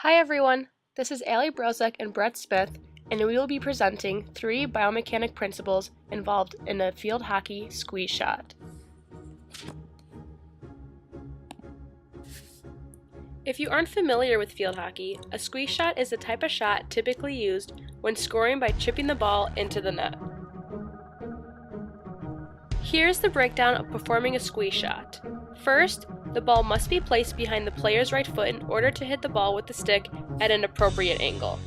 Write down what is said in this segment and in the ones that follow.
Hi everyone, this is Allie Brozek and Brett Smith, and we will be presenting 3 biomechanic principles involved in a field hockey squeeze shot. If you aren't familiar with field hockey, a squeeze shot is the type of shot typically used when scoring by chipping the ball into the net. Here's the breakdown of performing a squeeze shot. First, the ball must be placed behind the player's right foot in order to hit the ball with the stick at an appropriate angle.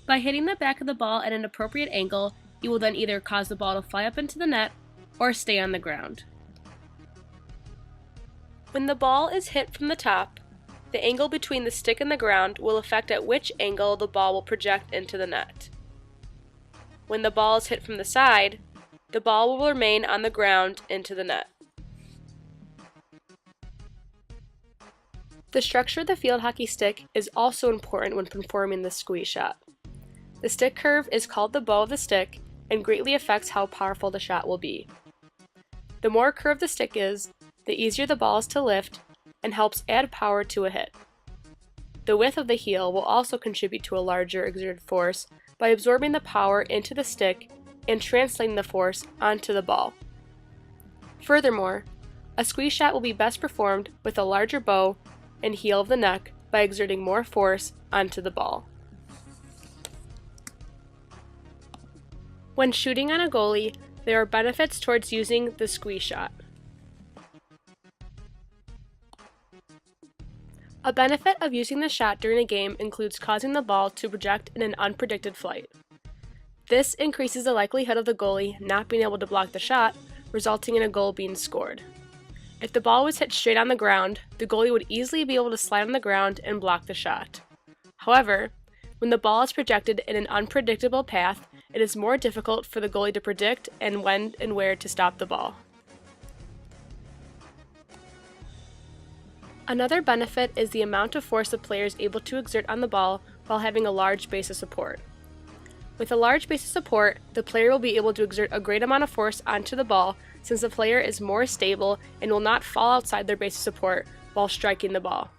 By hitting the back of the ball at an appropriate angle, you will then either cause the ball to fly up into the net or stay on the ground. When the ball is hit from the top, the angle between the stick and the ground will affect at which angle the ball will project into the net. When the ball is hit from the side, the ball will remain on the ground into the net. The structure of the field hockey stick is also important when performing the squeeze shot. The stick curve is called the bow of the stick and greatly affects how powerful the shot will be. The more curved the stick is, the easier the ball is to lift and helps add power to a hit. The width of the heel will also contribute to a larger exerted force by absorbing the power into the stick and translating the force onto the ball. Furthermore, a squeeze shot will be best performed with a larger bow and heel of the neck by exerting more force onto the ball. When shooting on a goalie, there are benefits towards using the squeeze shot. A benefit of using the shot during a game includes causing the ball to project in an unpredicted flight. This increases the likelihood of the goalie not being able to block the shot, resulting in a goal being scored. If the ball was hit straight on the ground, the goalie would easily be able to slide on the ground and block the shot. However, when the ball is projected in an unpredictable path, it is more difficult for the goalie to predict and when and where to stop the ball. Another benefit is the amount of force the player is able to exert on the ball while having a large base of support. With a large base of support, the player will be able to exert a great amount of force onto the ball since the player is more stable and will not fall outside their base of support while striking the ball.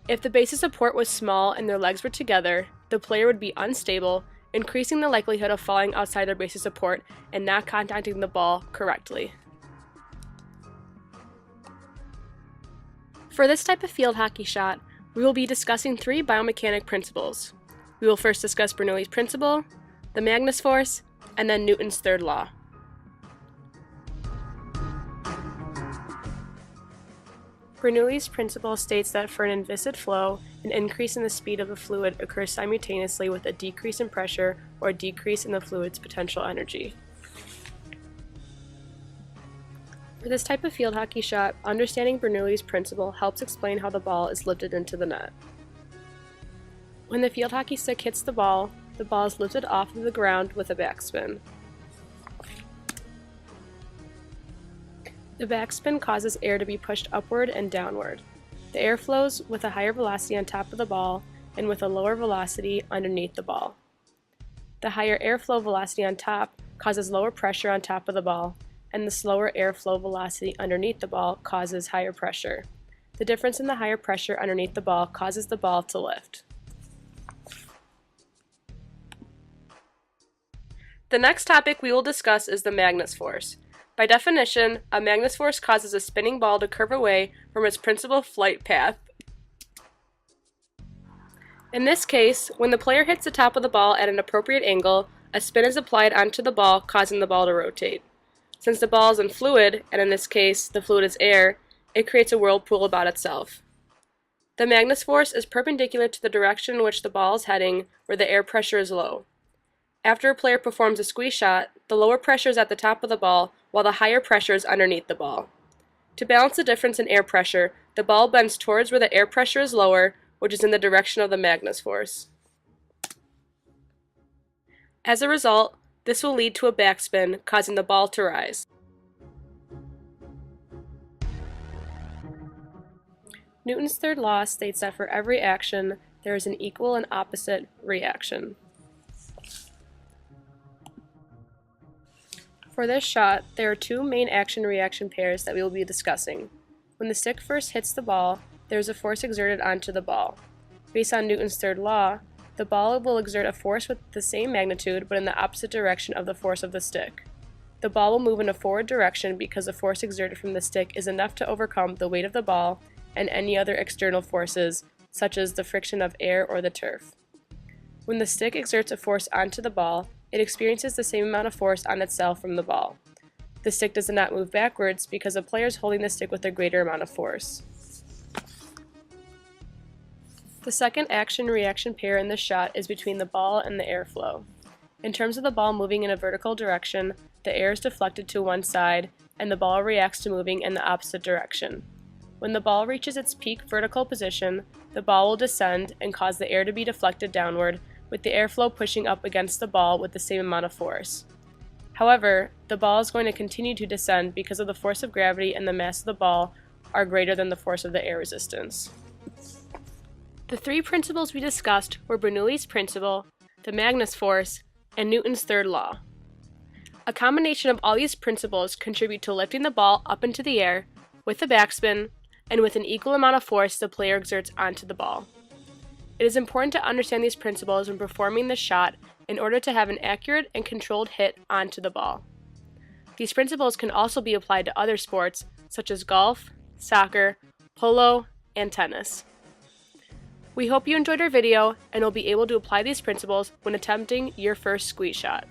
If the base of support was small and their legs were together, the player would be unstable, increasing the likelihood of falling outside their base of support and not contacting the ball correctly. For this type of field hockey shot, we will be discussing 3 biomechanic principles. We will first discuss Bernoulli's principle, the Magnus force, and then Newton's third law. Bernoulli's principle states that for an inviscid flow, an increase in the speed of the fluid occurs simultaneously with a decrease in pressure or a decrease in the fluid's potential energy. For this type of field hockey shot, understanding Bernoulli's principle helps explain how the ball is lifted into the net. When the field hockey stick hits the ball is lifted off of the ground with a backspin. The backspin causes air to be pushed upward and downward. The air flows with a higher velocity on top of the ball and with a lower velocity underneath the ball. The higher airflow velocity on top causes lower pressure on top of the ball, and the slower airflow velocity underneath the ball causes higher pressure. The difference in the higher pressure underneath the ball causes the ball to lift. The next topic we will discuss is the Magnus force. By definition, a Magnus force causes a spinning ball to curve away from its principal flight path. In this case, when the player hits the top of the ball at an appropriate angle, a spin is applied onto the ball, causing the ball to rotate. Since the ball is in fluid, and in this case, the fluid is air, it creates a whirlpool about itself. The Magnus force is perpendicular to the direction in which the ball is heading, where the air pressure is low. After a player performs a squeeze shot, the lower pressure is at the top of the ball, while the higher pressure is underneath the ball. To balance the difference in air pressure, the ball bends towards where the air pressure is lower, which is in the direction of the Magnus force. As a result, this will lead to a backspin, causing the ball to rise. Newton's third law states that for every action, there is an equal and opposite reaction. For this shot, there are 2 main action-reaction pairs that we will be discussing. When the stick first hits the ball, there is a force exerted onto the ball. Based on Newton's third law, the ball will exert a force with the same magnitude but in the opposite direction of the force of the stick. The ball will move in a forward direction because the force exerted from the stick is enough to overcome the weight of the ball and any other external forces, such as the friction of air or the turf. When the stick exerts a force onto the ball, it experiences the same amount of force on itself from the ball. The stick does not move backwards because the player is holding the stick with a greater amount of force. The second action-reaction pair in this shot is between the ball and the airflow. In terms of the ball moving in a vertical direction, the air is deflected to one side, and the ball reacts to moving in the opposite direction. When the ball reaches its peak vertical position, the ball will descend and cause the air to be deflected downward, with the airflow pushing up against the ball with the same amount of force. However, the ball is going to continue to descend because of the force of gravity and the mass of the ball are greater than the force of the air resistance. The three principles we discussed were Bernoulli's principle, the Magnus force, and Newton's third law. A combination of all these principles contribute to lifting the ball up into the air with a backspin and with an equal amount of force the player exerts onto the ball. It is important to understand these principles when performing the shot in order to have an accurate and controlled hit onto the ball. These principles can also be applied to other sports such as golf, soccer, polo, and tennis. We hope you enjoyed our video and will be able to apply these principles when attempting your first squeeze shot.